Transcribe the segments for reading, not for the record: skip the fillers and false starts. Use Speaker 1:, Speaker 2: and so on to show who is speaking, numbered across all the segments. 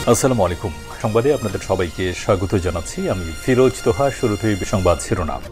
Speaker 1: আসসালামু আলাইকুম। সংবাদে আপনাদের সবাইকে স্বাগত জানাচ্ছি। আমি ফিরোজ তোহা। শুরুতেই সংবাদ শিরোনাম।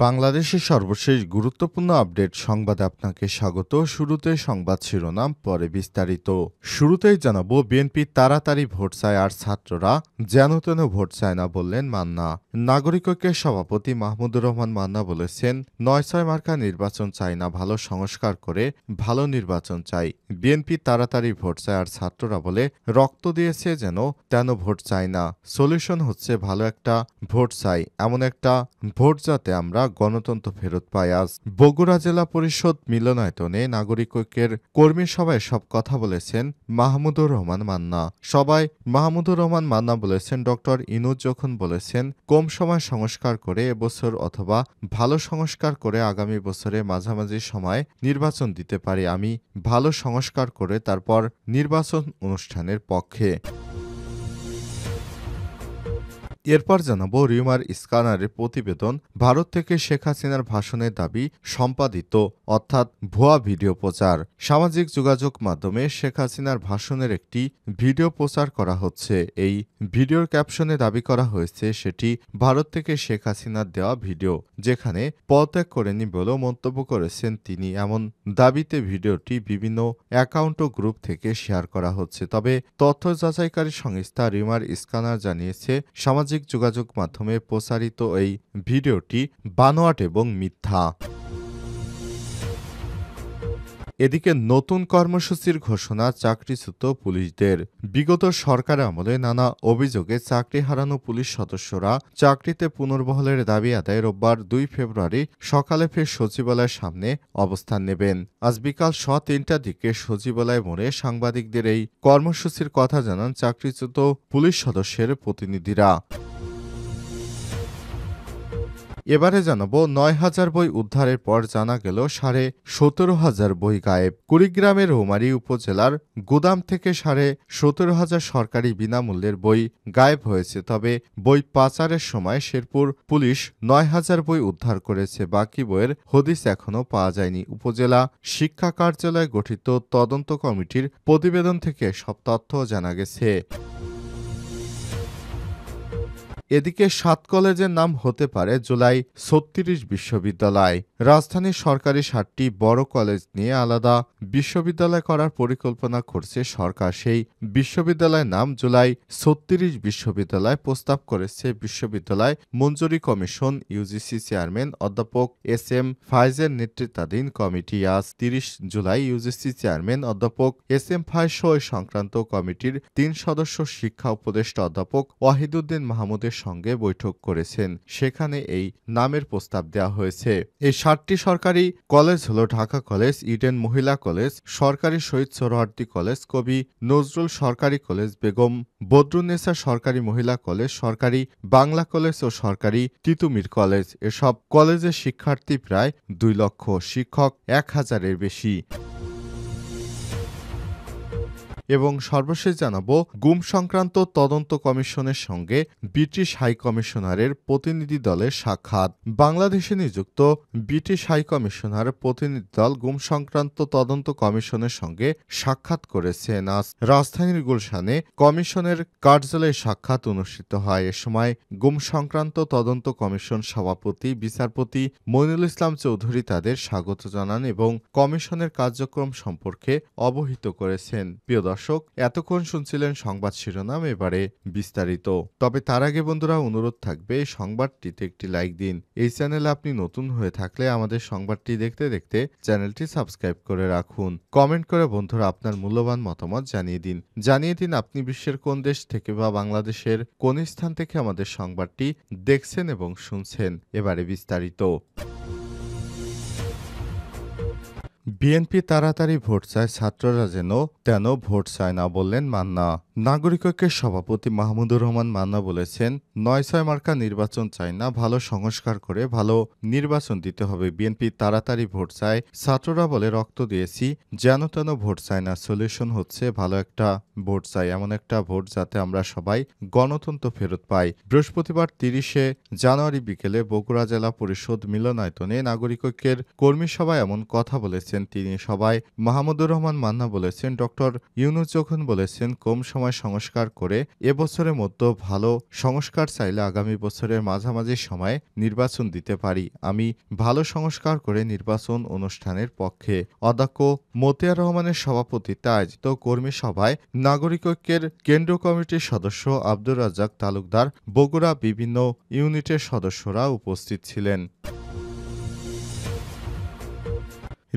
Speaker 2: বাংলাদেশের সর্বশেষ গুরুত্বপূর্ণ আপডেট সংবাদে আপনাকে স্বাগত। শুরুতে সংবাদ শিরোনাম, পরে বিস্তারিত। শুরুতেই জানাবো, বিএনপি তাড়াতাড়ি ভোট চায় আর ছাত্ররা যেন তেন ভোট চায় না, বললেন মান্না। নাগরিক ঐক্যের সভাপতি মাহমুদুর রহমান মান্না বলেছেন, ৯/৬ মার্কা নির্বাচন চাই না, ভালো সংস্কার করে ভালো নির্বাচন চাই। বিএনপি তাড়াতাড়ি ভোট চায় আর ছাত্ররা বলে রক্ত দিয়েছে যেন তেন ভোট চাই না। সলিউশন হচ্ছে ভালো একটা ভোট চাই, এমন একটা ভোট যাতে আমরা গণতন্ত্র ফেরত পাই। আজ বগুড়া জেলা পরিষদ মিলনায়তনে নাগরিক ঐক্যের কর্মী সভায় সব কথা বলেছেন মাহমুদুর রহমান মান্না। সবাই মাহমুদুর রহমান মান্না বলেছেন, ডক্টর ইনুজ যখন বলেছেন কম সময় সংস্কার করে এবছর অথবা ভালো সংস্কার করে আগামী বছরে মাঝামাঝি সময় নির্বাচন দিতে পারি, আমি ভালো সংস্কার করে তারপর নির্বাচন অনুষ্ঠানের পক্ষে। এরপর জানাবো, রিউমার স্ক্যানারের প্রতিবেদন, ভারত থেকে শেখ হাসিনার ভাষণের দাবি সম্পাদিত, অর্থাৎ ভুয়া ভিডিও প্রচার। সামাজিক যোগাযোগ মাধ্যমে শেখ হাসিনার ভাষণের একটি ভিডিও প্রচার করা হচ্ছে। এই ভিডিওর ক্যাপশনে দাবি করা হয়েছে সেটি ভারত থেকে শেখ হাসিনার দেওয়া ভিডিও, যেখানে পদত্যাগ করেনি বলেও মন্তব্য করেছেন তিনি। এমন দাবিতে ভিডিওটি বিভিন্ন অ্যাকাউন্ট ও গ্রুপ থেকে শেয়ার করা হচ্ছে। তবে তথ্য যাচাইকারী সংস্থা রিউমার স্ক্যানার জানিয়েছে, সামাজিক যোগাযোগ মাধ্যমে প্রচারিত এই ভিডিওটি বানোয়াট এবং মিথ্যা। এদিকে নতুন কর্মসূচির ঘোষণা চাকরিচ্যুত পুলিশদের। বিগত সরকার আমলে নানা অভিযোগে চাকরি হারানো পুলিশ সদস্যরা চাকরিতে পুনর্বহালের দাবি আদায়ে রোববার ২ ফেব্রুয়ারি সকালে ফের সচিবালয়ের সামনে অবস্থান নেবেন। আজ বিকাল ৩টার দিকে সচিবালয় মোড়ে সাংবাদিকদের এই কর্মসূচির কথা জানান চাকরিচ্যুত পুলিশ সদস্যের প্রতিনিধিরা। এবারে জানাবো, ৯,০০০ বই উদ্ধারের পর জানা গেল ১৭,৫০০ বই গায়েব। কুড়িগ্রামের রৌমারী উপজেলার গুদাম থেকে ১৭,৫০০ সরকারি বিনামূল্যের বই গায়েব হয়েছে। তবে বই পাচারের সময় শেরপুর পুলিশ ৯,০০০ বই উদ্ধার করেছে। বাকি বইয়ের হদিস এখনও পাওয়া যায়নি। উপজেলা শিক্ষা কার্যালয়ে গঠিত তদন্ত কমিটির প্রতিবেদন থেকে সব তথ্য জানা গেছে। এদিকে ৭ কলেজের নাম হতে পারে জুলাই ৩৬ বিশ্ববিদ্যালয়। রাজধানীর সরকারি ৭টি বড় কলেজ নিয়ে আলাদা বিশ্ববিদ্যালয় করার পরিকল্পনা করছে সরকার। সেই বিশ্ববিদ্যালয়ের নাম জুলাই ৩৬ বিশ্ববিদ্যালয় প্রস্তাব করেছে বিশ্ববিদ্যালয় মঞ্জুরি কমিশন। ইউজিসি চেয়ারম্যান অধ্যাপক এস.এম. ফায়েজের নেতৃত্বাধীন কমিটি আজ ৩০ জুলাই ইউজিসি চেয়ারম্যান অধ্যাপক এস.এম. ফায়েজ সহ সংক্রান্ত কমিটির ৩ সদস্য শিক্ষা উপদেষ্টা অধ্যাপক ওয়াহিদুদ্দিন মাহমুদের সঙ্গে বৈঠক করেছেন। সেখানে এই নামের প্রস্তাব দেওয়া হয়েছে। এই ৭টি সরকারি কলেজ হল ঢাকা কলেজ, ইডেন মহিলা কলেজ, সরকারি শহীদ সোহরাওয়ার্দী কলেজ, কবি নজরুল সরকারি কলেজ, বেগম বদরুন্নেসা সরকারি মহিলা কলেজ, সরকারি বাংলা কলেজ ও সরকারি তিতুমির কলেজ। এসব কলেজের শিক্ষার্থী প্রায় ২ লক্ষ, শিক্ষক ১,০০০-এর বেশি। এবং সর্বশেষ জানাবো, গুম সংক্রান্ত তদন্ত কমিশনের সঙ্গে ব্রিটিশ হাই কমিশনারের প্রতিনিধি দলের সাক্ষাৎ। বাংলাদেশে নিযুক্ত ব্রিটিশ হাই কমিশনার প্রতিনিধি দল গুম সংক্রান্ত তদন্ত কমিশনের সঙ্গে সাক্ষাৎ করেছেন। আজ রাজধানীর গুলশানে কমিশনের কার্যালয়ে সাক্ষাৎ অনুষ্ঠিত হয়। এ সময় গুম সংক্রান্ত তদন্ত কমিশন সভাপতি বিচারপতি মইনুল ইসলাম চৌধুরী তাদের স্বাগত জানান এবং কমিশনের কার্যক্রম সম্পর্কে অবহিত করেছেন। প্রিয় দর্শক, এতক্ষণ শুনছিলেন সংবাদ শিরোনাম, এবারে বিস্তারিত। তবে তার আগে বন্ধুরা, অনুরোধ থাকবে সংবাদটিতে একটি লাইক দিন। এই চ্যানেলে আপনি নতুন হয়ে থাকলে আমাদের সংবাদটি দেখতে দেখতে চ্যানেলটি সাবস্ক্রাইব করে রাখুন। কমেন্ট করে বন্ধুরা আপনার মূল্যবান মতামত জানিয়ে দিন আপনি বিশ্বের কোন দেশ থেকে বা বাংলাদেশের কোন স্থান থেকে আমাদের সংবাদটি দেখছেন এবং শুনছেন। এবারে বিস্তারিত। বিএনপি তাড়াতাড়ি ভোট চায়, ছাত্ররা যেন তেন ভোট চায় না, বললেন মান্না। নাগরিক ঐক্যের সভাপতি মাহমুদুর রহমান মান্না বলেছেন, ৯/৬ মার্কা নির্বাচন চাই না, ভালো সংস্কার করে ভালো নির্বাচন দিতে হবে। বিএনপি তাড়াতাড়ি ভোট চায়, ছাত্ররা বলে রক্ত দিয়েছি, যেন তেন ভোট চায় না। সলিউশন হচ্ছে ভালো একটা ভোট চাই, এমন একটা ভোট যাতে আমরা সবাই গণতন্ত্র ফেরত পাই। বৃহস্পতিবার ৩০শে জানুয়ারি বিকেলে বগুড়া জেলা পরিষদ মিলনায়তনে নাগরিক ঐক্যের কর্মী সভায় এমন কথা বলেছেন তিনি। সভায় মাহমুদুর রহমান মান্না বলেছেন, ডক্টর ইউনূস যখন বলেছেন কম সময় সংস্কার করে এবছরের মধ্যে ভালো সংস্কার চাইলে আগামী বছরের মাঝামাঝি সময়ে নির্বাচন দিতে পারি। আমি ভালো সংস্কার করে নির্বাচন অনুষ্ঠানের পক্ষে। অধ্যক্ষ মতিয়ার রহমানের সভাপতিত্বে আয়োজিত কর্মী সভায় নাগরিক ঐক্যের কেন্দ্রীয় কমিটির সদস্য আব্দুর রাজ্জাক তালুকদার, বগুড়া বিভিন্ন ইউনিটের সদস্যরা উপস্থিত ছিলেন।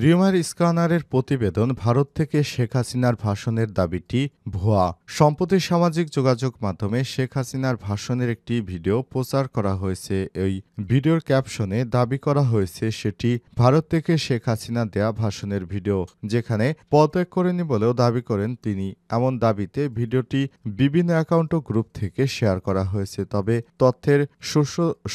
Speaker 2: রিমার স্ক্যানারের প্রতিবেদন, ভারত থেকে শেখ হাসিনার ভাষণের দাবিটি ভুয়া। সম্প্রতি সামাজিক যোগাযোগ মাধ্যমে শেখ হাসিনার ভাষণের একটি ভিডিও প্রচার করা হয়েছে। এই ভিডিওর ক্যাপশনে দাবি করা হয়েছে সেটি ভারত থেকে শেখ হাসিনা দেয়া ভাষণের ভিডিও, যেখানে পদত্যাগ করেনি বলেও দাবি করেন তিনি। এমন দাবিতে ভিডিওটি বিভিন্ন অ্যাকাউন্ট ও গ্রুপ থেকে শেয়ার করা হয়েছে। তবে তথ্যের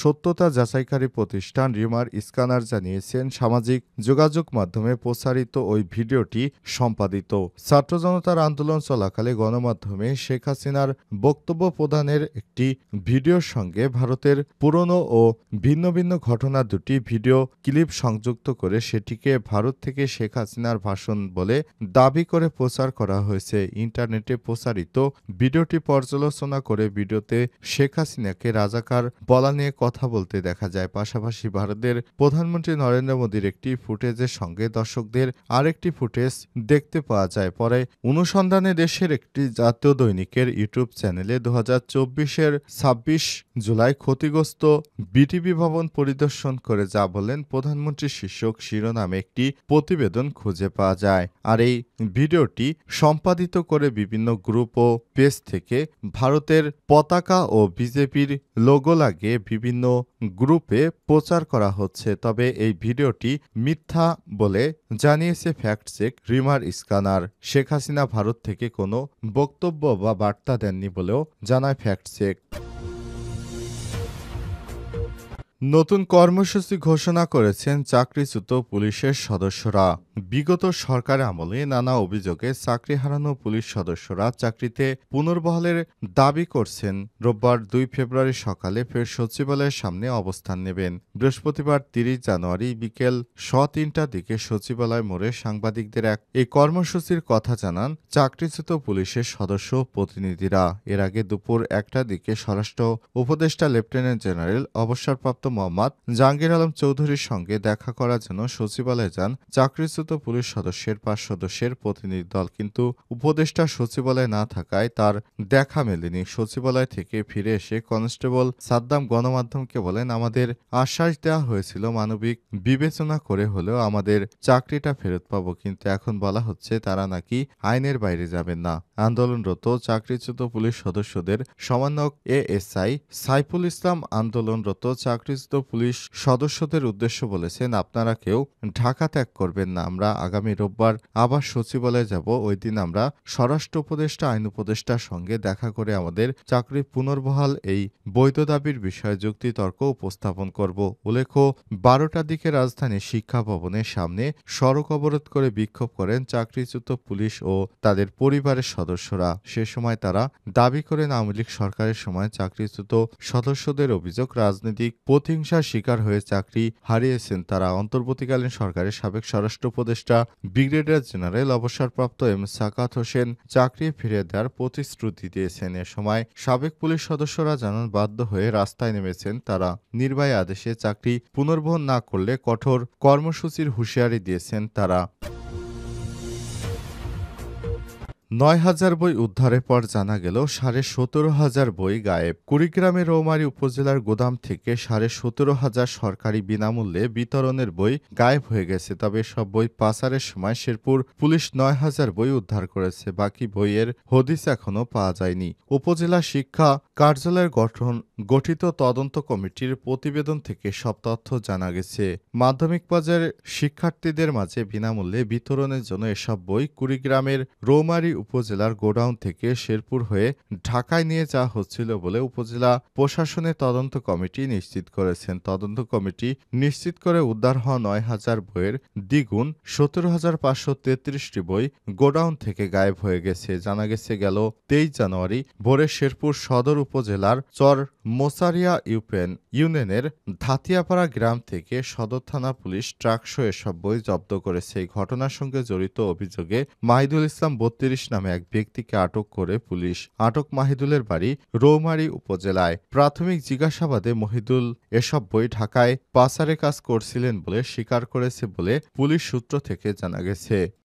Speaker 2: সত্যতা যাচাইকারী প্রতিষ্ঠান রিমার স্ক্যানার জানিয়েছেন, সামাজিক যোগাযোগ মাধ্যমে প্রচারিত ওই ভিডিওটি সম্পাদিত। ছাত্র জনতার আন্দোলন চলাকালে গণমাধ্যমে শেখ হাসিনার বক্তব্য প্রদানের একটি ভিডিওর সঙ্গে ভারতের পুরনো ও ভিন্ন ভিন্ন ঘটনার দুটি ভিডিও ক্লিপ সংযুক্ত করে সেটিকে ভারত থেকে শেখ হাসিনার ভাষণ বলে দাবি করে প্রচার করা হয়েছে। ইন্টারনেটে প্রচারিত ভিডিওটি পর্যালোচনা করে ভিডিওতে শেখ হাসিনাকে রাজাকার বলা নিয়ে কথা বলতে দেখা যায়। পাশাপাশি ভারতের প্রধানমন্ত্রী নরেন্দ্র মোদীর একটি ফুটেজের সঙ্গে দর্শকদের আরেকটি ফুটেজ দেখতে পাওয়া যায়। পরে অনুসন্ধানে দেশের একটি জাতীয় দৈনিকের ইউটিউব চ্যানেলে ২০২৪-এর ২৬ জুলাই ক্ষতিগ্রস্ত বিটিভি ভবন পরিদর্শন করে যা বললেন প্রধানমন্ত্রী শীর্ষক শিরোনামে একটি প্রতিবেদন খুঁজে পাওয়া যায়। আর এই ভিডিওটি সম্পাদিত করে বিভিন্ন গ্রুপ ও পেজ থেকে ভারতের পতাকা ও বিজেপির লোগো লাগিয়ে বিভিন্ন গ্রুপে প্রচার করা হচ্ছে। তবে এই ভিডিওটি মিথ্যা বলে জানিয়েছে fact check rumour scanner. Sheikh Hasina Bharat থেকে কোনো বক্তব্য বা বার্তা দেননি বলেও জানায় ফ্যাক্ট চেক। নতুন কর্মসূচি ঘোষণা করেছেন চাকরিচ্যুত পুলিশের সদস্যরা। বিগত সরকার আমলে নানা অভিযোগে চাকরি হারানো পুলিশ সদস্যরা চাকরিতে পুনর্বহালের দাবি করছেন। রোববার ২ ফেব্রুয়ারি সকালে ফের সচিবালয়ের সামনে অবস্থান নেবেন। বৃহস্পতিবার ৩০ জানুয়ারি বিকেল ৩:০০টার দিকে সচিবালয় মোড়ে সাংবাদিকদের এই কর্মসূচির কথা জানান চাকরিচ্যুত পুলিশের সদস্য প্রতিনিধিরা। এর আগে দুপুর ১টার দিকে স্বরাষ্ট্র উপদেষ্টা লেফটেন্যান্ট জেনারেল অবসরপ্রাপ্ত মোহাম্মদ জাহাঙ্গীর আলম চৌধুরীর সঙ্গে দেখা করার জন্য সচিবালয়ে যান চাকরিচ্যুত পুলিশ সদস্যের ৫ সদস্যের প্রতিনিধি দল, কিন্তু উপদেষ্টা সচিবালয়ে না থাকায় তার দেখা মেলেনি। সচিবালয় থেকে ফিরে এসে কনস্টেবল সাদ্দাম গণমাধ্যমকে বলেন, আমাদের আশ্বাস দেওয়া হয়েছিল মানবিক বিবেচনা করে হলেও আমাদের চাকরিটা ফেরত পাবো, কিন্তু এখন বলা হচ্ছে তারা নাকি আইনের বাইরে যাবেন না। আন্দোলনরত চাকরিচ্যুত পুলিশ সদস্যদের সমন্বয়ক এএসআই সাইফুল ইসলাম আন্দোলনরত চাকরিচ্যুত পুলিশ সদস্যদের উদ্দেশ্য বলেছেন, আপনারা কেউ ঢাকা ত্যাগ করবেন না। আমরা আগামী রোববার আবার সচিবালয়ে যাব। ওই দিন আমরা স্বরাষ্ট্র উপদেষ্টা, আইন উপদেষ্টার সঙ্গে দেখা করে আমাদের চাকরি পুনর্বহাল এই বৈধ দাবির বিষয়ে যুক্তিতর্ক উপস্থাপন করব। উল্লেখ্য, ১২টার দিকে রাজধানীর শিক্ষা ভবনের সামনে সড়ক অবরোধ করে বিক্ষোভ করেন চাকরিচ্যুত পুলিশ ও তাদের পরিবারের সদস্যরা। সে সময় তারা দাবি করেন, আওয়ামী লীগ সরকারের সময় চাকরিচ্যুত সদস্যদের অভিযোগ রাজনৈতিক প্রতিহিংসার শিকার হয়ে চাকরি হারিয়েছেন তারা। অন্তর্বর্তীকালীন সরকারের সাবেক স্বরাষ্ট্র উপদেষ্টা ব্রিগেডিয়ার জেনারেল অবসরপ্রাপ্ত এম সাকাত হোসেন চাকরি ফিরিয়ে দেওয়ার প্রতিশ্রুতি দিয়েছেন। এ সময় সাবেক পুলিশ সদস্যরা জানান, বাধ্য হয়ে রাস্তায় নেমেছেন তারা। নির্বাহী আদেশে চাকরি পুনর্বহন না করলে কঠোর কর্মসূচির হুঁশিয়ারি দিয়েছেন তারা। ৯,০০০ বই উদ্ধারের পর জানা গেল ১৭,৫০০ বই গায়েব। কুড়িগ্রামের রৌমারী উপজেলার গোদাম থেকে ১৭,৫০০ সরকারি বিনামূল্যে বিতরণের বই গায়েব হয়ে গেছে। তবে সব বই পাচারের সময় শেরপুর পুলিশ ৯,০০০ বই উদ্ধার করেছে। বাকি বইয়ের হদিস এখনও পাওয়া যায়নি। উপজেলা শিক্ষা কার্যালয়ের গঠিত তদন্ত কমিটির প্রতিবেদন থেকে সব তথ্য জানা গেছে। মাধ্যমিক পর্যায়ের শিক্ষার্থীদের মাঝে বিনামূল্যে বিতরণের জন্য এসব বই কুড়িগ্রামের রৌমারী উপজেলার গোডাউন থেকে শেরপুর হয়ে ঢাকায় নিয়ে যাওয়া হচ্ছিল বলে উপজেলা প্রশাসনের তদন্ত কমিটি নিশ্চিত করেছেন। তদন্ত কমিটি নিশ্চিত করে উদ্ধার হওয়া ৯,০০০ বইয়ের দ্বিগুণ ১৭,৫৩৩টি বই গোডাউন থেকে গায়েব হয়ে গেছে। জানা গেছে গেল ২৩ জানুয়ারি ভোরে শেরপুর সদর উপজেলার চর মোসারিয়া ইউনিয়নের ধাতিয়াপাড়া গ্রাম থেকে সদর থানা পুলিশ ট্রাকসহ এসব বই জব্দ করেছে। এই ঘটনার সঙ্গে জড়িত অভিযোগে মাহিদুল ইসলাম ৩২ নামে এক ব্যক্তিকে আটক করে পুলিশ। আটক মাহিদুলের বাড়ি রৌমারী উপজেলায়। প্রাথমিক জিজ্ঞাসাবাদে মহিদুল এসব বই ঢাকায় পাচারের কাজ করছিলেন বলে স্বীকার করেছে বলে পুলিশ সূত্র থেকে জানা গেছে।